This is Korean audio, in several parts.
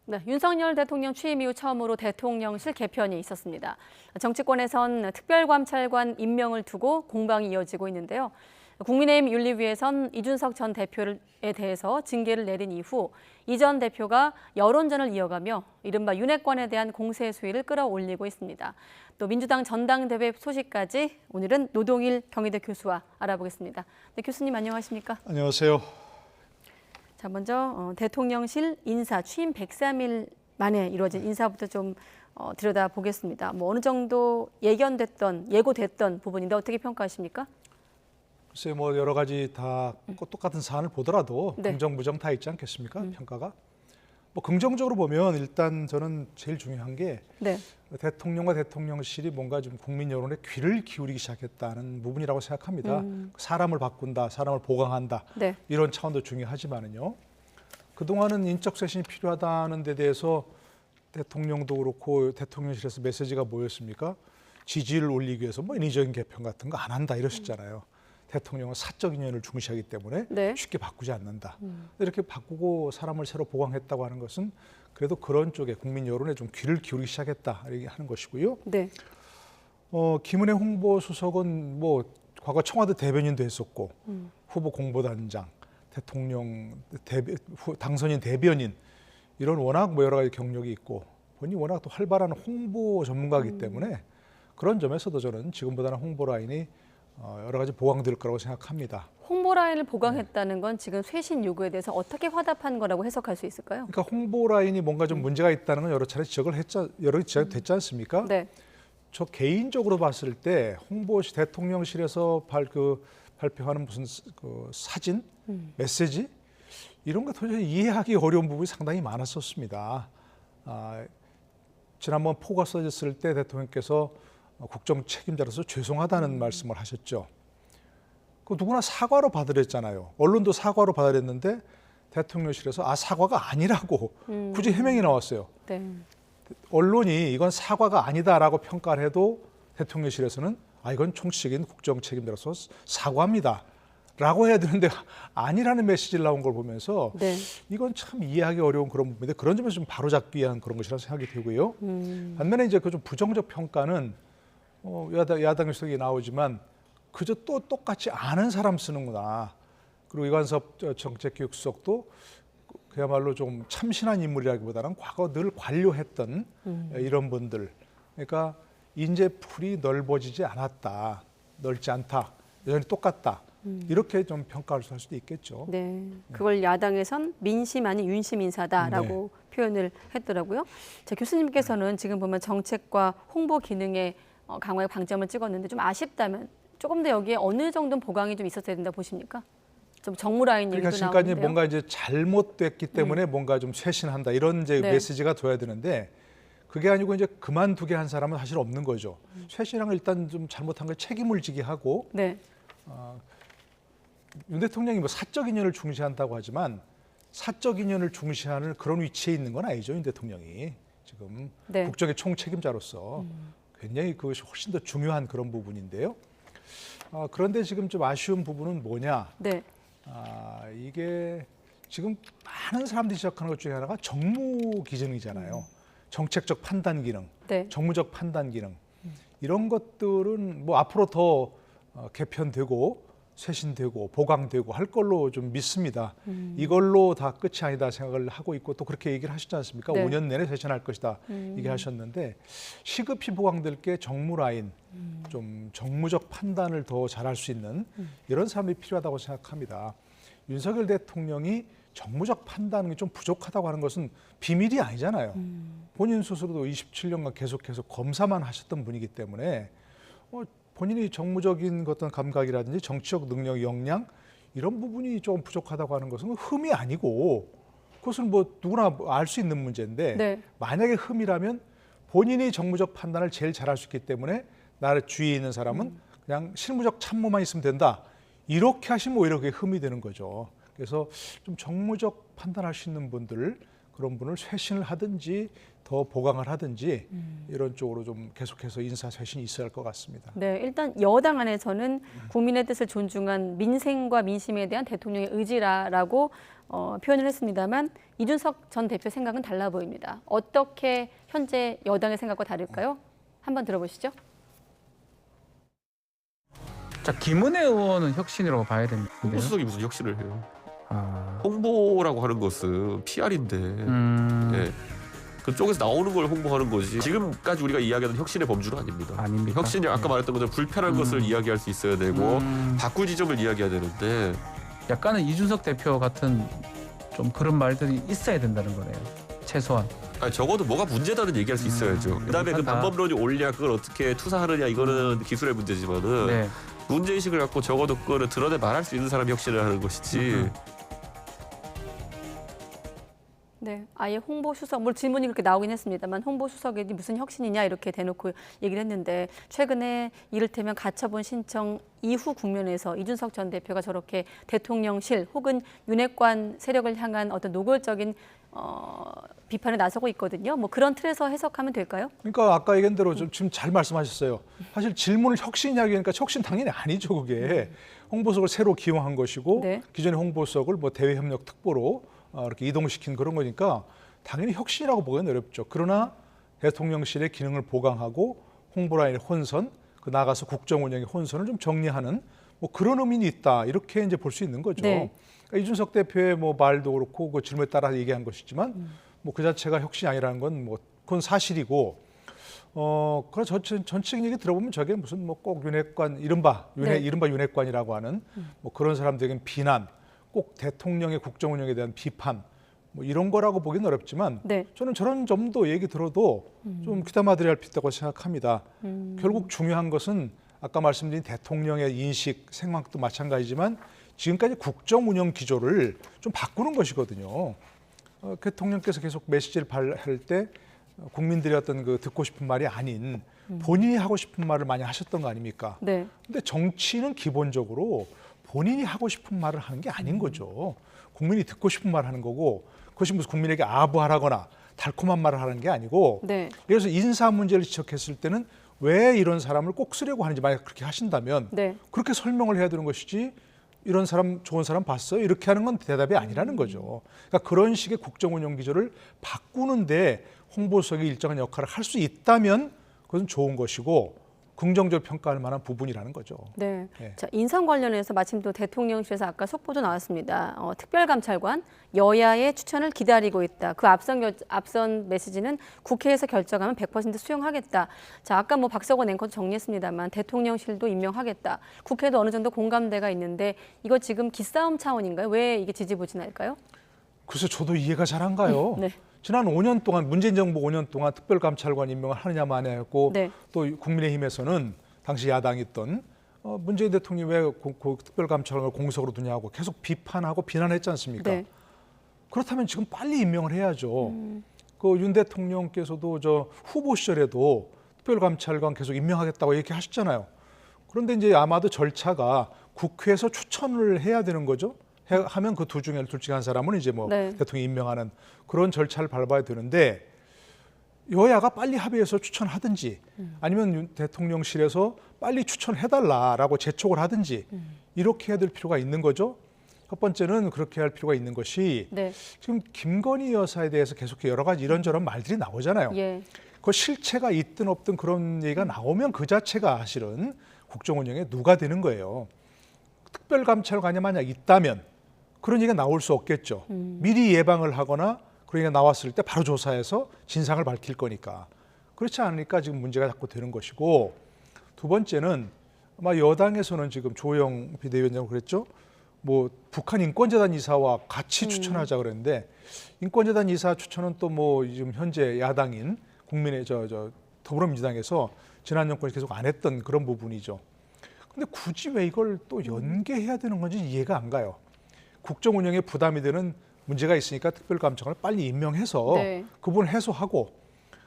네, 윤석열 대통령 취임 이후 처음으로 대통령실 개편이 있었습니다. 정치권에선 특별감찰관 임명을 두고 공방이 이어지고 있는데요. 국민의힘 윤리위에선 이준석 전 대표에 대해서 징계를 내린 이후 이 전 대표가 여론전을 이어가며 이른바 윤핵관에 대한 공세 수위를 끌어올리고 있습니다. 또 민주당 전당대회 소식까지 오늘은 노동일 경희대 교수와 알아보겠습니다. 네, 교수님 안녕하십니까? 안녕하세요. 자, 먼저 대통령실 인사 취임 103일 만에 이루어진 인사부터 좀 들여다보겠습니다. 어느 정도 예고됐던 부분인데 어떻게 평가하십니까? 글쎄 여러 가지 다 똑같은 사안을 보더라도 네. 긍정 부정 다 있지 않겠습니까? 평가가. 긍정적으로 보면 일단 저는 제일 중요한 게 네. 대통령과 대통령실이 뭔가 좀 국민 여론에 귀를 기울이기 시작했다는 부분이라고 생각합니다. 사람을 바꾼다, 사람을 보강한다 네. 이런 차원도 중요하지만은요. 그동안은 인적 쇄신이 필요하다는 데 대해서 대통령도 그렇고 대통령실에서 메시지가 뭐였습니까? 지지율을 올리기 위해서 인위적인 개편 같은 거 안 한다 이러셨잖아요. 대통령은 사적 인연을 중시하기 때문에 네. 쉽게 바꾸지 않는다. 이렇게 바꾸고 사람을 새로 보강했다고 하는 것은 그래도 그런 쪽에 국민 여론에 좀 귀를 기울이기 시작했다 이렇게 하는 것이고요. 네. 김은혜 홍보수석은 과거 청와대 대변인도 했었고 후보 공보단장, 대통령 당선인 대변인 이런 워낙 여러 가지 경력이 있고 본인이 워낙 또 활발한 홍보 전문가이기 때문에 그런 점에서도 저는 지금보다는 홍보 라인이 여러 가지 보강될 거라고 생각합니다. 홍보 라인을 보강했다는 건 지금 쇄신 요구에 대해서 어떻게 화답한 거라고 해석할 수 있을까요? 그러니까 홍보 라인이 뭔가 좀 문제가 있다는 건 여러 차례 지적이 됐지 않습니까? 네. 저 개인적으로 봤을 때 대통령실에서 발표하는 무슨 사진, 메시지 이런 거 도저히 이해하기 어려운 부분이 상당히 많았었습니다. 지난번 포가 써졌을 때 대통령께서 국정 책임자로서 죄송하다는 말씀을 하셨죠. 그 누구나 사과로 받아들였잖아요. 언론도 사과로 받아들였는데 대통령실에서 사과가 아니라고 굳이 해명이 나왔어요. 네. 언론이 이건 사과가 아니다라고 평가를 해도 대통령실에서는 이건 총칙인 국정 책임자로서 사과합니다. 라고 해야 되는데 아니라는 메시지를 나온 걸 보면서 네. 이건 참 이해하기 어려운 그런 부분인데 그런 점에서 좀 바로잡기 위한 그런 것이라고 생각이 되고요. 반면에 이제 그 좀 부정적 평가는 야당 수석이 나오지만 그저 또 똑같이 아는 사람 쓰는구나. 그리고 이관섭 정책교육수석도 그야말로 좀 참신한 인물이라기보다는 과거 늘 관료했던 이런 분들. 그러니까 인재풀이 넓어지지 않았다. 넓지 않다. 여전히 똑같다. 이렇게 좀 평가할 수도 있겠죠. 네. 그걸 야당에선 민심 아닌 윤심 인사다라고 표현을 했더라고요. 자, 교수님께서는 지금 보면 정책과 홍보 기능에 강화에 방점을 찍었는데 좀 아쉽다면 조금 더 여기에 어느 정도 보강이 좀 있었어야 된다 보십니까? 좀 정무 라인 얘기도 그러니까 나오는데요. 지금까지 뭔가 이제 잘못됐기 때문에 뭔가 좀 쇄신한다 이런 이제 네. 메시지가 둬야 되는데 그게 아니고 이제 그만두게 한 사람은 사실 없는 거죠. 쇄신한 걸 일단 좀 잘못한 걸 책임을 지게 하고 네. 윤 대통령이 사적 인연을 중시한다고 하지만 사적 인연을 중시하는 그런 위치에 있는 건 아니죠. 윤 대통령이 지금 네. 국정의 총책임자로서 굉장히 그것이 훨씬 더 중요한 그런 부분인데요. 그런데 지금 좀 아쉬운 부분은 뭐냐? 네. 이게 지금 많은 사람들이 지적하는 것 중에 하나가 정무 기능이잖아요. 정책적 판단 기능, 네. 정무적 판단 기능 이런 것들은 앞으로 더 개편되고 쇄신되고 보강되고 할 걸로 좀 믿습니다. 이걸로 다 끝이 아니다 생각을 하고 있고 또 그렇게 얘기를 하시지 않습니까? 네. 5년 내내 쇄신할 것이다 얘기하셨는데 시급히 보강될 게 정무 라인, 좀 정무적 판단을 더 잘할 수 있는 이런 사람이 필요하다고 생각합니다. 윤석열 대통령이 정무적 판단이 좀 부족하다고 하는 것은 비밀이 아니잖아요. 본인 스스로도 27년간 계속해서 검사만 하셨던 분이기 때문에 본인이 정무적인 어떤 감각이라든지 정치적 능력, 역량 이런 부분이 좀 부족하다고 하는 것은 흠이 아니고 그것은 누구나 알 수 있는 문제인데 네. 만약에 흠이라면 본인이 정무적 판단을 제일 잘할 수 있기 때문에 나를 주위에 있는 사람은 그냥 실무적 참모만 있으면 된다. 이렇게 하시면 오히려 그게 흠이 되는 거죠. 그래서 좀 정무적 판단할 수 있는 분들 그런 분을 쇄신을 하든지 더 보강을 하든지 이런 쪽으로 좀 계속해서 인사 쇄신이 있어야 할 것 같습니다. 네, 일단 여당 안에서는 국민의 뜻을 존중한 민생과 민심에 대한 대통령의 의지라고 표현을 했습니다만 이준석 전 대표 생각은 달라 보입니다. 어떻게 현재 여당의 생각과 다를까요? 한번 들어보시죠. 자, 김은혜 의원은 혁신이라고 봐야 됩니다. 홍보수석이 무슨 혁신을 해요? 아, 홍보라고 하는 것은 PR인데 예. 그쪽에서 나오는 걸 홍보하는 거지. 지금까지 우리가 이야기하는 혁신의 범주는 아닙니다. 아닙니까? 혁신이 아까 말했던 것처럼 불편한 것을 이야기할 수 있어야 되고 바꿀 지점을 이야기해야 되는데 약간은 이준석 대표 같은 좀 그런 말들이 있어야 된다는 거네요. 최소한. 아니, 적어도 뭐가 문제다는 얘기할 수 있어야죠. 그다음에 그 못한다. 방법론이 옳냐 그걸 어떻게 투사하느냐 이거는 기술의 문제지만은 네. 문제의식을 갖고 적어도 그거를 드러내 말할 수 있는 사람이 혁신을 하는 것이지. 네, 아예 홍보수석, 물 질문이 그렇게 나오긴 했습니다만 홍보수석이 무슨 혁신이냐 이렇게 대놓고 얘기를 했는데 최근에 이를테면 가처분 신청 이후 국면에서 이준석 전 대표가 저렇게 대통령실 혹은 윤핵관 세력을 향한 어떤 노골적인 비판에 나서고 있거든요. 뭐 그런 틀에서 해석하면 될까요? 그러니까 아까 얘기한 대로 지금 잘 말씀하셨어요. 사실 질문을 혁신이냐고 하니까 혁신 당연히 아니죠. 그게 홍보수석을 새로 기용한 것이고 네. 기존의 홍보수석을 뭐 대외협력 특보로 이렇게 이동시킨 그런 거니까 당연히 혁신이라고 보기는 어렵죠. 그러나 대통령실의 기능을 보강하고 홍보라인의 혼선, 그 나가서 국정 운영의 혼선을 좀 정리하는 뭐 그런 의미는 있다. 이렇게 이제 볼 수 있는 거죠. 네. 그러니까 이준석 대표의 뭐 말도 그렇고 그 질문에 따라 얘기한 것이지만 뭐 그 자체가 혁신이 아니라는 건 뭐 그건 사실이고 그런 전체적인 얘기 들어보면 저게 무슨 뭐 꼭 윤핵관 이른바 윤핵관이라고 하는 뭐 그런 사람들에겐 비난, 꼭 대통령의 국정 운영에 대한 비판 뭐 이런 거라고 보기는 어렵지만 네. 저는 저런 점도 얘기 들어도 좀 귀담아들여야 할 필요가 있다고 생각합니다. 결국 중요한 것은 아까 말씀드린 대통령의 인식, 생각도 마찬가지지만 지금까지 국정 운영 기조를 좀 바꾸는 것이거든요. 대통령께서 계속 메시지를 발할 때 국민들이 어떤 그 듣고 싶은 말이 아닌 본인이 하고 싶은 말을 많이 하셨던 거 아닙니까? 네. 근데 정치는 기본적으로 본인이 하고 싶은 말을 하는 게 아닌 거죠. 국민이 듣고 싶은 말을 하는 거고 그것이 무슨 국민에게 아부하라거나 달콤한 말을 하는 게 아니고 네. 그래서 인사 문제를 지적했을 때는 왜 이런 사람을 꼭 쓰려고 하는지 만약 그렇게 하신다면 네. 그렇게 설명을 해야 되는 것이지 이런 사람 좋은 사람 봤어요? 이렇게 하는 건 대답이 아니라는 거죠. 그러니까 그런 식의 국정 운영 기조를 바꾸는데 홍보수석이 일정한 역할을 할 수 있다면 그것은 좋은 것이고 긍정적으로 평가할 만한 부분이라는 거죠. 네. 네. 자, 인선 관련해서 마침 또 대통령실에서 아까 속보도 나왔습니다. 특별감찰관 여야의 추천을 기다리고 있다. 그 앞선 메시지는 국회에서 결정하면 100% 수용하겠다. 자, 아까 뭐 박석원 앵커도 정리했습니다만 대통령실도 임명하겠다. 국회도 어느 정도 공감대가 있는데 이거 지금 기싸움 차원인가요? 왜 이게 지지부진할까요? 글쎄 저도 이해가 잘 안 가요. 네. 지난 5년 동안 문재인 정부 5년 동안 특별감찰관 임명을 하느냐 마냐 했고 네. 또 국민의힘에서는 당시 야당이었던 문재인 대통령이 왜 특별감찰관을 공석으로 두냐고 계속 비판하고 비난했지 않습니까? 네. 그렇다면 지금 빨리 임명을 해야죠. 그 윤 대통령께서도 저 후보 시절에도 특별감찰관 계속 임명하겠다고 얘기하셨잖아요. 그런데 이제 아마도 절차가 국회에서 추천을 해야 되는 거죠. 하면 그 둘 중에 한 사람은 이제 뭐 네. 대통령이 임명하는 그런 절차를 밟아야 되는데 여야가 빨리 합의해서 추천하든지 아니면 대통령실에서 빨리 추천해달라라고 재촉을 하든지 이렇게 해야 될 필요가 있는 거죠. 첫 번째는 그렇게 할 필요가 있는 것이 네. 지금 김건희 여사에 대해서 계속 여러 가지 이런저런 말들이 나오잖아요. 예. 그 실체가 있든 없든 그런 얘기가 나오면 그 자체가 사실은 국정 운영에 누가 되는 거예요. 특별감찰관이 만약 있다면 그런 얘기가 나올 수 없겠죠. 미리 예방을 하거나 그런 얘기가 나왔을 때 바로 조사해서 진상을 밝힐 거니까. 그렇지 않으니까 지금 문제가 자꾸 되는 것이고 두 번째는 아마 여당에서는 지금 조영 비대위원장은 그랬죠. 뭐 북한 인권재단 이사와 같이 추천하자 그랬는데 인권재단 이사 추천은 또 뭐 지금 현재 야당인 국민의 더불어민주당에서 지난 정권이 계속 안 했던 그런 부분이죠. 근데 굳이 왜 이걸 또 연계해야 되는 건지 이해가 안 가요. 국정 운영에 부담이 되는 문제가 있으니까 특별감찰관을 빨리 임명해서 네. 그 부분 해소하고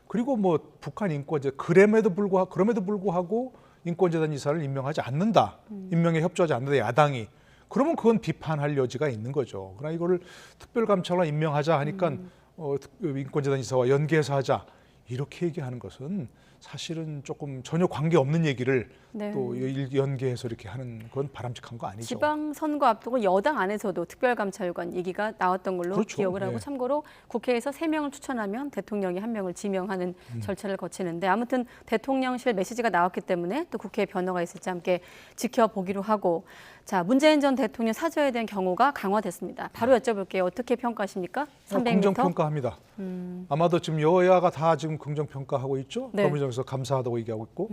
그리고 뭐 북한 인권재 그럼에도 불구하고 인권재단 이사를 임명하지 않는다. 임명에 협조하지 않는다. 야당이. 그러면 그건 비판할 여지가 있는 거죠. 그러나 이거를 특별감찰관 임명하자 하니까 인권재단 이사와 연계해서 하자. 이렇게 얘기하는 것은 사실은 조금 전혀 관계없는 얘기를 네. 또 연계해서 이렇게 하는 건 바람직한 거 아니죠. 지방선거 앞두고 여당 안에서도 특별감찰관 얘기가 나왔던 걸로 그렇죠. 기억을 하고 예. 참고로 국회에서 3명을 추천하면 대통령이 1명을 지명하는 절차를 거치는데 아무튼 대통령실 메시지가 나왔기 때문에 또 국회에 변화가 있을지 함께 지켜보기로 하고 자 문재인 전 대통령 사저에 대한 경호가 강화됐습니다. 바로 여쭤볼게요. 어떻게 평가하십니까? 300m? 긍정평가합니다. 아마도 지금 여야가 다 지금 긍정평가하고 있죠. 네. 더불어민주당에서 감사하다고 얘기하고 있고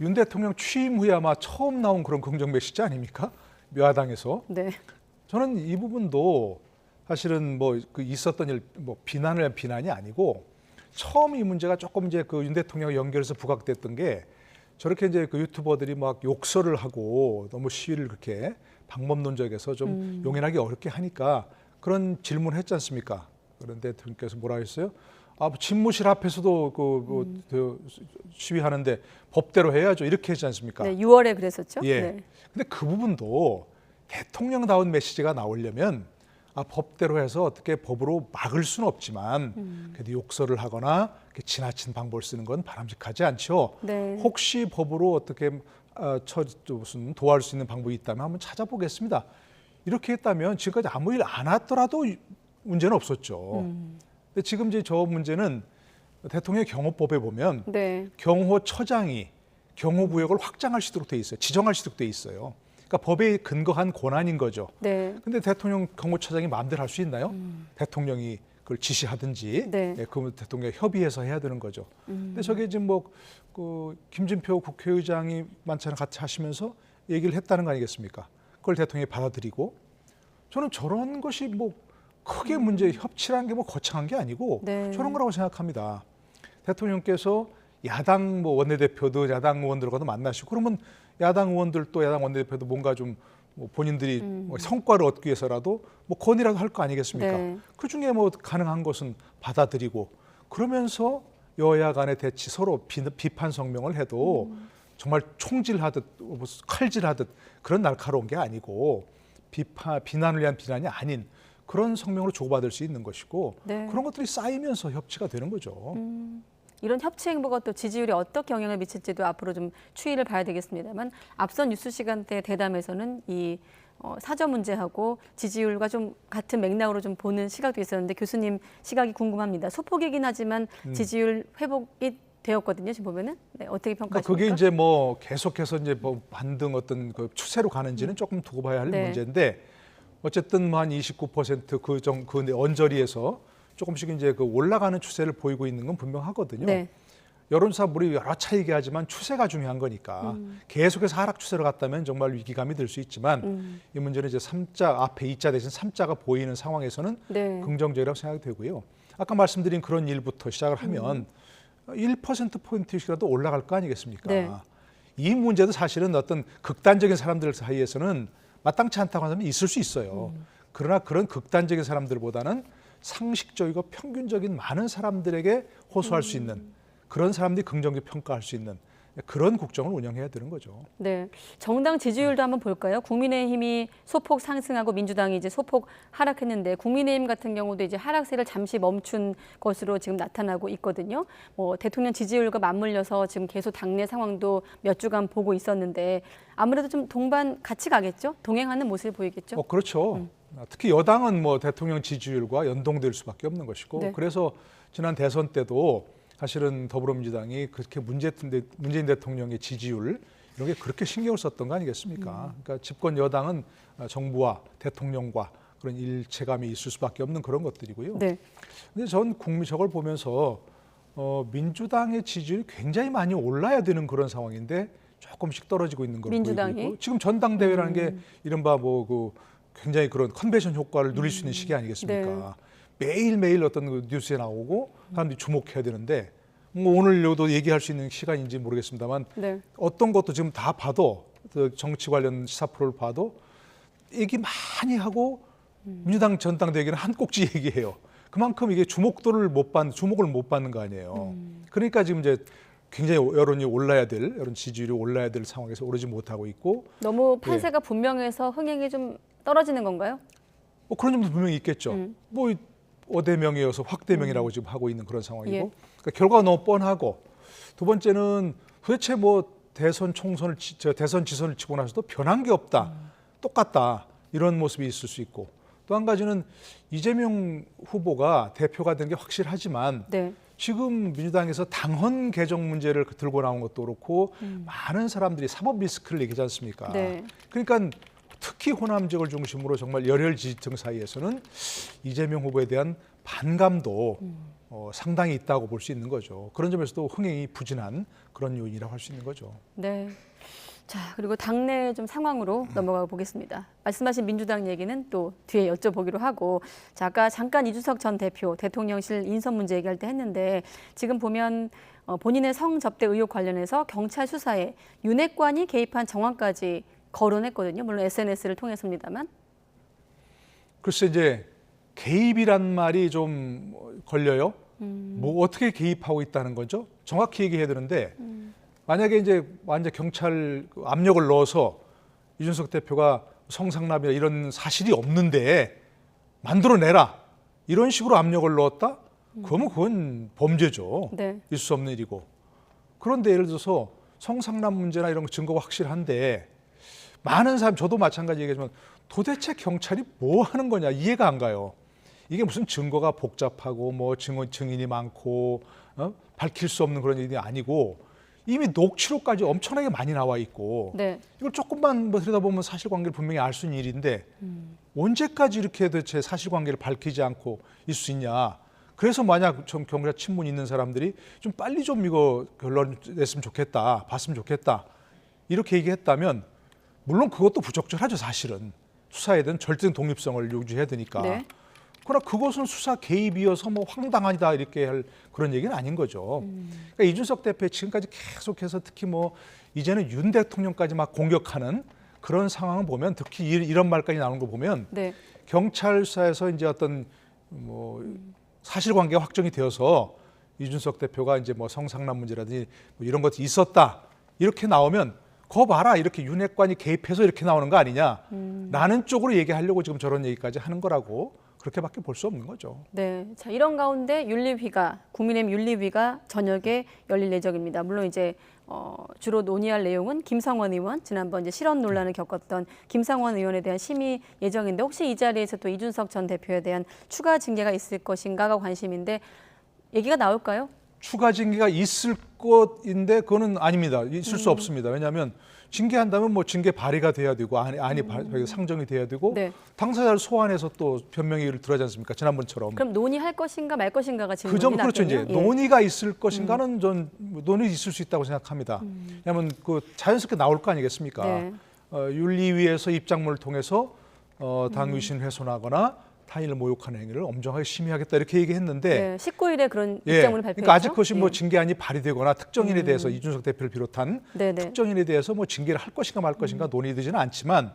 윤 대통령 취임 후에 아마 처음 나온 그런 긍정 메시지 아닙니까? 여야당에서. 네. 저는 이 부분도 사실은 뭐 그 있었던 일, 뭐 비난이 아니고 처음 이 문제가 조금 이제 그 윤 대통령 연결해서 부각됐던 게 저렇게 이제 그 유튜버들이 막 욕설을 하고 너무 시위를 그렇게 방법론적에서 좀 용인하기 어렵게 하니까 그런 질문을 했지 않습니까? 그런데 대통령께서 뭐라 했어요? 아, 집무실 앞에서도 그 시위하는데 법대로 해야죠. 이렇게 했지 않습니까? 네, 6월에 그랬었죠. 예. 네. 근데 그 부분도 대통령다운 메시지가 나오려면 법대로 해서 어떻게 법으로 막을 수는 없지만 그래도 욕설을 하거나 이렇게 지나친 방법을 쓰는 건 바람직하지 않죠. 네. 혹시 법으로 어떻게 무슨 도와줄 수 있는 방법이 있다면 한번 찾아보겠습니다. 이렇게 했다면 지금까지 아무 일 안 했더라도 문제는 없었죠. 근데 지금 이제 저 문제는 대통령 경호법에 보면 네. 경호처장이 경호구역을 확장할 수 있도록 돼 있어요. 지정할 수 있도록 돼 있어요. 그러니까 법에 근거한 권한인 거죠. 네. 근데 대통령 경호처장이 마음대로 할 수 있나요? 대통령이 그걸 지시하든지 네. 그 대통령 협의해서 해야 되는 거죠. 근데 저게 지금 그 김진표 국회의장이 만찬을 같이 하시면서 얘기를 했다는 거 아니겠습니까? 그걸 대통령이 받아들이고 저는 저런 것이 뭐 크게 문제 협치라는 게 뭐 거창한 게 아니고 네. 저런 거라고 생각합니다. 대통령께서 야당 뭐 원내대표도 야당 의원들과도 만나시고 그러면 야당 의원들도 야당 원내대표도 뭔가 좀 뭐 본인들이 뭐 성과를 얻기 위해서라도 뭐 건의라도 할 거 아니겠습니까? 네. 그 중에 뭐 가능한 것은 받아들이고 그러면서 여야 간의 대치 서로 비판 성명을 해도 정말 총질하듯 칼질하듯 그런 날카로운 게 아니고 비난을 위한 비난이 아닌 그런 성명으로 주고받을 수 있는 것이고 네. 그런 것들이 쌓이면서 협치가 되는 거죠. 이런 협치 행보가 또 지지율에 어떻게 영향을 미칠지도 앞으로 좀 추이를 봐야 되겠습니다만 앞선 뉴스 시간대 대담에서는 이 사저 문제하고 지지율과 좀 같은 맥락으로 좀 보는 시각도 있었는데 교수님 시각이 궁금합니다. 소폭이긴 하지만 지지율 회복이 되었거든요. 지금 보면은 네, 어떻게 그러니까 평가하십니까? 그게 이제 뭐 계속해서 이제 뭐 반등 어떤 그 추세로 가는지는 조금 두고 봐야 할 네. 문제인데 어쨌든 뭐 한 29% 그 언저리에서 조금씩 이제 그 올라가는 추세를 보이고 있는 건 분명하거든요. 네. 여론조사 우리 여러 차례 얘기하지만 추세가 중요한 거니까 계속해서 하락 추세로 갔다면 정말 위기감이 들 수 있지만 이 문제는 이제 3자 앞에 2자 대신 3자가 보이는 상황에서는 네. 긍정적이라고 생각이 되고요. 아까 말씀드린 그런 일부터 시작을 하면 1%포인트씩이라도 올라갈 거 아니겠습니까? 네. 이 문제도 사실은 어떤 극단적인 사람들 사이에서는 마땅치 않다고 하면 있을 수 있어요. 그러나 그런 극단적인 사람들보다는 상식적이고 평균적인 많은 사람들에게 호소할 수 있는 그런 사람들이 긍정적 평가할 수 있는 그런 국정을 운영해야 되는 거죠. 네, 정당 지지율도 한번 볼까요? 국민의힘이 소폭 상승하고 민주당이 이제 소폭 하락했는데 국민의힘 같은 경우도 이제 하락세를 잠시 멈춘 것으로 지금 나타나고 있거든요. 뭐 대통령 지지율과 맞물려서 지금 계속 당내 상황도 몇 주간 보고 있었는데 아무래도 좀 동반 같이 가겠죠? 동행하는 모습을 보이겠죠? 그렇죠. 특히 여당은 뭐 대통령 지지율과 연동될 수밖에 없는 것이고 네. 그래서 지난 대선 때도 사실은 더불어민주당이 그렇게 문재인 대통령의 지지율 이런 게 그렇게 신경을 썼던 거 아니겠습니까? 그러니까 집권 여당은 정부와 대통령과 그런 일체감이 있을 수밖에 없는 그런 것들이고요. 네. 근데 전 국민 저걸 보면서 민주당의 지지율이 굉장히 많이 올라야 되는 그런 상황인데 조금씩 떨어지고 있는 걸 민주당이? 보이고 있고 지금 전당대회라는 게 이른바 뭐 그 굉장히 그런 컨벤션 효과를 누릴 수 있는 시기 아니겠습니까? 매일매일 어떤 그 뉴스에 나오고 사람들이 주목해야 되는데 뭐 오늘도 얘기할 수 있는 시간인지 모르겠습니다만 네. 어떤 것도 지금 다 봐도 그 정치 관련 시사 프로를 봐도 얘기 많이 하고 민주당 전당대회는 한 꼭지 얘기해요. 그만큼 이게 주목을 못 받는 거 아니에요. 그러니까 지금 이제 굉장히 여론이 올라야 될 여론 지지율이 올라야 될 상황에서 오르지 못하고 있고 너무 판세가 분명해서 흥행이 좀 떨어지는 건가요? 뭐 그런 점도 분명히 있겠죠. 뭐 어대명이어서 확대명이라고 지금 하고 있는 그런 상황이고, 예. 그러니까 결과가 너무 뻔하고, 두 번째는 도대체 뭐 대선 지선을 치고 나서도 변한 게 없다, 똑같다, 이런 모습이 있을 수 있고, 또 한 가지는 이재명 후보가 대표가 된 게 확실하지만 네. 지금 민주당에서 당헌 개정 문제를 들고 나온 것도 그렇고 많은 사람들이 사법 리스크를 얘기하지 않습니까? 네. 그러니까 특히 호남 지역을 중심으로 정말 열혈 지지층 사이에서는 이재명 후보에 대한 반감도 상당히 있다고 볼 수 있는 거죠. 그런 점에서도 흥행이 부진한 그런 요인이라고 할 수 있는 거죠. 네. 자, 그리고 당내 좀 상황으로 넘어가 보겠습니다. 말씀하신 민주당 얘기는 또 뒤에 여쭤보기로 하고, 자, 아까 잠깐 이준석 전 대표 대통령실 인선 문제 얘기할 때 했는데, 지금 보면 본인의 성접대 의혹 관련해서 경찰 수사에 윤핵관이 개입한 정황까지 거론했거든요. 물론 SNS를 통해서입니다만. 글쎄 이제 개입이란 말이 좀 걸려요. 뭐 어떻게 개입하고 있다는 거죠? 정확히 얘기해야 되는데 만약에 이제 완전 경찰 압력을 넣어서 이준석 대표가 성상납이나 이런 사실이 없는데 만들어내라 이런 식으로 압력을 넣었다? 그러면 그건 범죄죠. 네. 있을 수 없는 일이고. 그런데 예를 들어서 성상납 문제나 이런 증거가 확실한데 많은 사람, 저도 마찬가지 얘기하지만 도대체 경찰이 뭐 하는 거냐 이해가 안 가요. 이게 무슨 증거가 복잡하고 뭐 증인이 많고 밝힐 수 없는 그런 일이 아니고 이미 녹취록까지 엄청나게 많이 나와 있고 네. 이걸 조금만 뭐 들여다보면 사실관계를 분명히 알 수 있는 일인데 언제까지 이렇게 도대체 사실관계를 밝히지 않고 있을 수 있냐. 그래서 만약 좀 경찰 친문 있는 사람들이 좀 빨리 좀 이거 결론 냈으면 좋겠다, 봤으면 좋겠다 이렇게 얘기했다면 물론 그것도 부적절하죠. 사실은 수사에 대한 절대적 독립성을 유지해야 되니까. 네. 그러나 그것은 수사 개입이어서 뭐 황당하다 이렇게 할 그런 얘기는 아닌 거죠. 그러니까 이준석 대표 지금까지 계속해서 특히 뭐 이제는 윤 대통령까지 막 공격하는 그런 상황을 보면 특히 이런 말까지 나오는 거 보면 네. 경찰 수사에서 이제 어떤 뭐 사실관계가 확정이 되어서 이준석 대표가 이제 뭐 성상납 문제라든지 뭐 이런 것이 있었다 이렇게 나오면 거 봐라 이렇게 윤핵관이 개입해서 이렇게 나오는 거 아니냐라는 쪽으로 얘기하려고 지금 저런 얘기까지 하는 거라고 그렇게밖에 볼 수 없는 거죠. 네. 자, 이런 가운데 국민의힘 윤리위가 저녁에 열릴 예정입니다. 물론 이제 주로 논의할 내용은 김상원 의원, 지난번 이제 실언 논란을 겪었던 김상원 의원에 대한 심의 예정인데 혹시 이 자리에서 또 이준석 전 대표에 대한 추가 징계가 있을 것인가가 관심인데 얘기가 나올까요? 추가 징계가 있을 것인데 그거는 아닙니다. 있을 수 없습니다. 왜냐하면 징계한다면 뭐 징계 발의가 돼야 되고 안이 상정이 돼야 되고 네. 당사자를 소환해서 또 변명의를 들어야지 않습니까? 지난번처럼. 그럼 논의할 것인가 말 것인가가 지금 그 점 그렇죠. 이제 났군요. 예. 논의가 있을 것인가는 전 논의 있을 수 있다고 생각합니다. 왜냐하면 그 자연스럽게 나올 거 아니겠습니까? 네. 윤리위에서 입장문을 통해서 당 위신 훼손하거나 타인을 모욕하는 행위를 엄정하게 심의하겠다 이렇게 얘기했는데 네, 19일에 그런 예, 입장문을 발표했죠. 그러니까 아직 그것이 뭐 예. 징계안이 발의되거나 특정인에 대해서 이준석 대표를 비롯한 네네. 특정인에 대해서 뭐 징계를 할 것인가 말 것인가 논의되지는 않지만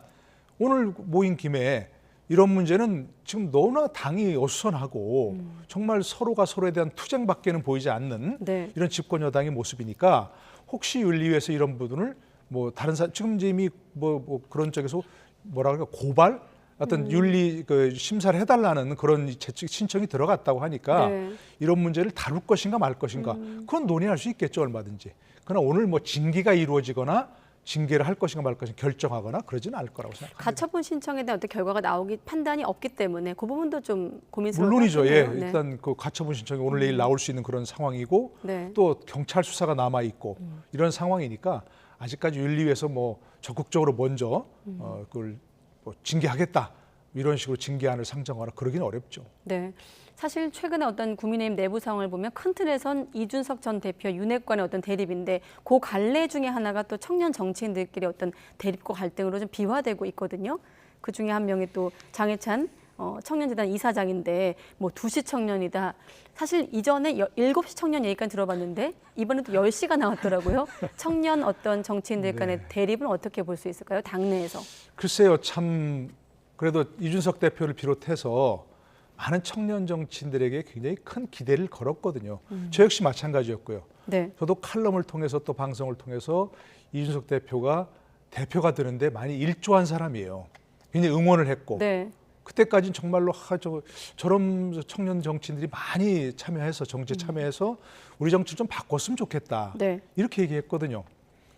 오늘 모인 김에 이런 문제는 지금 너무나 당이 어수선하고 정말 서로가 서로에 대한 투쟁밖에는 보이지 않는 네. 이런 집권 여당의 모습이니까 혹시 윤리위에서 이런 부분을 뭐 다른 지금 이제 이미 뭐 그런 쪽에서 뭐라 그럴까 고발 어떤 윤리 그 심사를 해달라는 그런 신청이 들어갔다고 하니까 네. 이런 문제를 다룰 것인가 말 것인가 그건 논의할 수 있겠죠 얼마든지. 그러나 오늘 뭐 징계가 이루어지거나 징계를 할 것인가 말 것인가 결정하거나 그러지는 않을 거라고 생각합니다. 가처분 신청에 대한 어떤 결과가 판단이 없기 때문에 그 부분도 좀 고민스러울 물론이죠. 것 예, 같네요. 네. 일단 그 가처분 신청이 오늘 내일 나올 수 있는 그런 상황이고 네. 또 경찰 수사가 남아 있고 이런 상황이니까 아직까지 윤리위에서 뭐 적극적으로 먼저 그걸 뭐 징계하겠다 이런 식으로 징계안을 상정하거나 그러기는 어렵죠. 네. 사실 최근에 어떤 국민의힘 내부 상황을 보면 큰 틀에선 이준석 전 대표 윤핵관의 어떤 대립인데 그 갈래 중에 하나가 또 청년 정치인들끼리 어떤 대립과 갈등으로 좀 비화되고 있거든요. 그 중에 한 명이 또 장해찬 청년재단 이사장인데 뭐 2시 청년이다. 사실 이전에 7시 청년 얘기까지 들어봤는데 이번에 또 10시가 나왔더라고요. 청년 어떤 정치인들 간의 네. 대립은 어떻게 볼 수 있을까요? 당내에서. 글쎄요, 참 그래도 이준석 대표를 비롯해서 많은 청년 정치인들에게 굉장히 큰 기대를 걸었거든요. 저 역시 마찬가지였고요. 네. 저도 칼럼을 통해서 또 방송을 통해서 이준석 대표가 되는데 많이 일조한 사람이에요. 굉장히 응원을 했고 네. 그때까지는 정말로 저런 청년 정치인들이 많이 참여해서 정치에 참여해서 우리 정치를 좀 바꿨으면 좋겠다. 네. 이렇게 얘기했거든요.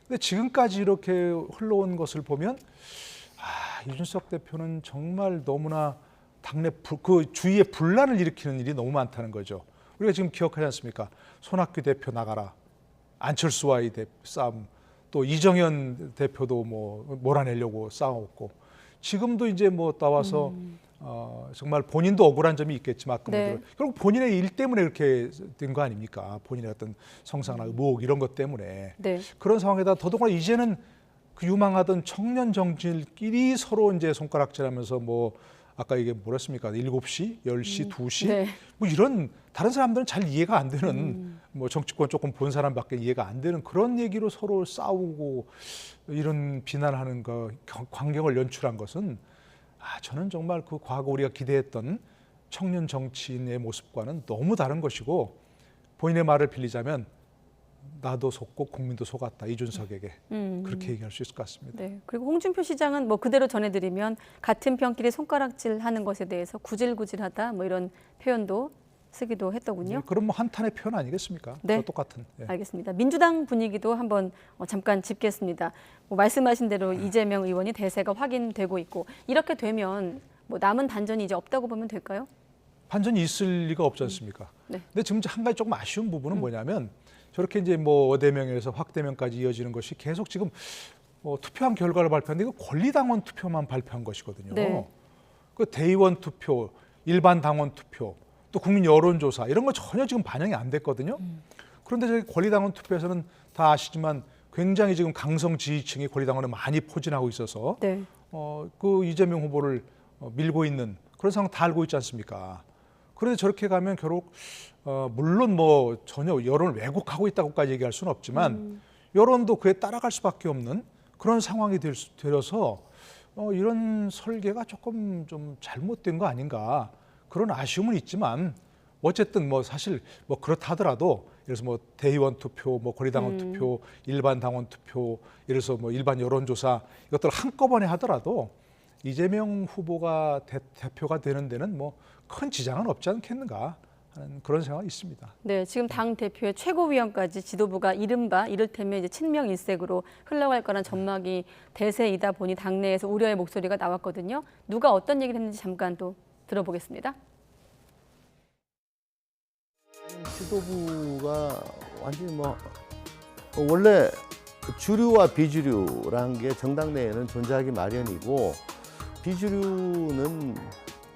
근데 지금까지 이렇게 흘러온 것을 보면 이준석 대표는 정말 너무나 당내 그 주위에 분란을 일으키는 일이 너무 많다는 거죠. 우리가 지금 기억하지 않습니까? 손학규 대표 나가라, 안철수와의 싸움, 또 이정현 대표도 뭐 몰아내려고 싸웠고, 지금도 이제 뭐 나와서 정말 본인도 억울한 점이 있겠지만 네. 결국 본인의 일 때문에 그렇게 된 거 아닙니까? 본인의 어떤 성상이나 의혹 이런 것 때문에. 네. 그런 상황에다 더더구나 이제는 그 유망하던 청년 정치인끼리 서로 이제 손가락질하면서 뭐 아까 이게 뭐랬습니까? 7시, 10시, 2시 네. 뭐 이런 다른 사람들은 잘 이해가 안 되는 뭐 정치권 조금 본 사람밖에 이해가 안 되는 그런 얘기로 서로 싸우고 이런 비난하는 거 광경을 연출한 것은 저는 정말 그 과거 우리가 기대했던 청년 정치인의 모습과는 너무 다른 것이고, 본인의 말을 빌리자면 나도 속고 국민도 속았다, 이준석에게. 그렇게 얘기할 수 있을 것 같습니다. 네. 그리고 홍준표 시장은 뭐 그대로 전해드리면 같은 편끼리 손가락질하는 것에 대해서 구질구질하다 뭐 이런 표현도 쓰기도 했더군요. 그럼 뭐 한탄의 표현 아니겠습니까? 네. 똑같은. 예. 알겠습니다. 민주당 분위기도 한번 잠깐 짚겠습니다. 뭐 말씀하신 대로 이재명 의원이 대세가 확인되고 있고, 이렇게 되면 뭐 남은 반전이 이제 없다고 보면 될까요? 반전이 있을 리가 없지 않습니까? 네. 근데 지금 한 가지 조금 아쉬운 부분은 뭐냐면, 저렇게 이제 뭐 어대명에서 확대명까지 이어지는 것이 계속 지금 투표한 결과를 발표하는데 이거 권리당원 투표만 발표한 것이거든요. 네. 그 대의원 투표, 일반 당원 투표, 또 국민 여론조사 이런 거 전혀 지금 반영이 안 됐거든요. 그런데 저희 권리당원 투표에서는 다 아시지만 굉장히 지금 강성 지지층이 권리당원을 많이 포진하고 있어서 네. 그 이재명 후보를 밀고 있는 그런 상황 다 알고 있지 않습니까? 그런데 저렇게 가면 결국 물론 뭐 전혀 여론을 왜곡하고 있다고까지 얘기할 수는 없지만 여론도 그에 따라갈 수밖에 없는 그런 상황이 되어서 이런 설계가 조금 좀 잘못된 거 아닌가, 그런 아쉬움은 있지만 어쨌든 뭐 사실 뭐 그렇다 하더라도, 예를 들어서 뭐 대의원 투표, 뭐 권리당원 투표, 일반 당원 투표, 예를 들어서 뭐 일반 여론조사 이것들을 한꺼번에 하더라도 이재명 후보가 대표가 되는 데는 뭐 큰 지장은 없지 않겠는가 하는 그런 생각이 있습니다. 네, 지금 당 대표의 최고위원까지 지도부가 이를테면 이제 친명 일색으로 흘러갈 거란 전망이 대세이다 보니 당내에서 우려의 목소리가 나왔거든요. 누가 어떤 얘기를 했는지 잠깐 또 들어보겠습니다. 지도부가 완전히 뭐 원래 주류와 비주류라는 게 정당 내에는 존재하기 마련이고, 비주류는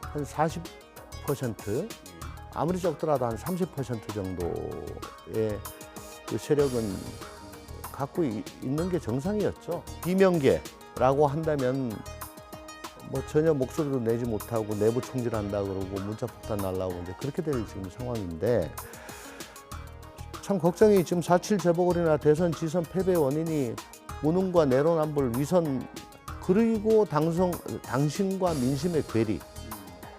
한 40%, 아무리 적더라도 한 30% 정도의 그 세력은 갖고 있는 게 정상이었죠. 비명계라고 한다면 뭐 전혀 목소리도 내지 못하고 내부 총질한다 그러고 문자 폭탄 날라오고 이제 그렇게 될 지금 상황인데, 참 걱정이 지금 4.7 재보궐이나 대선 지선 패배 원인이 무능과 내로남불 위선, 그리고 당신과 민심의 괴리,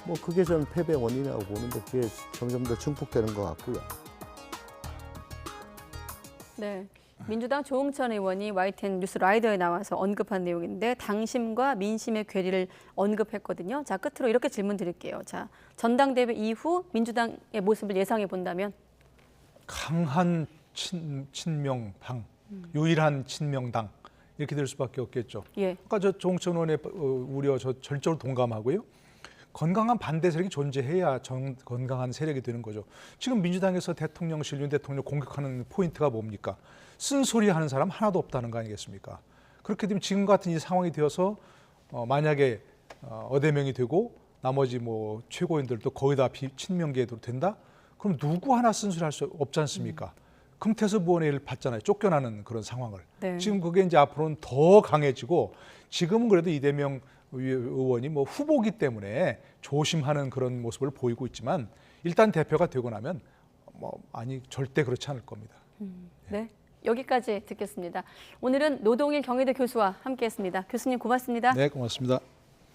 뭐 그게 전 패배 원인이라고 보는데 그게 점점 더 증폭되는 것 같고요. 네. 민주당 조응천 의원이 YTN 뉴스 라이더에 나와서 언급한 내용인데, 당심과 민심의 괴리를 언급했거든요. 자, 끝으로 이렇게 질문 드릴게요. 자, 전당대회 이후 민주당의 모습을 예상해 본다면? 강한 친명당, 유일한 친명당 이렇게 될 수밖에 없겠죠. 예. 아까 저 조응천 의원의 우려 저 절대로 동감하고요. 건강한 반대 세력이 존재해야 건강한 세력이 되는 거죠. 지금 민주당에서 대통령실, 윤 대통령 공격하는 포인트가 뭡니까? 쓴소리 하는 사람 하나도 없다는 거 아니겠습니까? 그렇게 되면 지금 같은 이 상황이 되어서 만약에 어대명이 되고 나머지 뭐 최고인들도 거의 다 친명계도 된다? 그럼 누구 하나 쓴소리 할 수 없지 않습니까? 금태섭 의원의 일을 봤잖아요. 쫓겨나는 그런 상황을. 네. 지금 그게 이제 앞으로는 더 강해지고, 지금은 그래도 이재명 의원이 뭐 후보기 때문에 조심하는 그런 모습을 보이고 있지만, 일단 대표가 되고 나면 절대 그렇지 않을 겁니다. 네. 여기까지 듣겠습니다. 오늘은 노동일 경희대 교수와 함께했습니다. 교수님 고맙습니다. 네, 고맙습니다.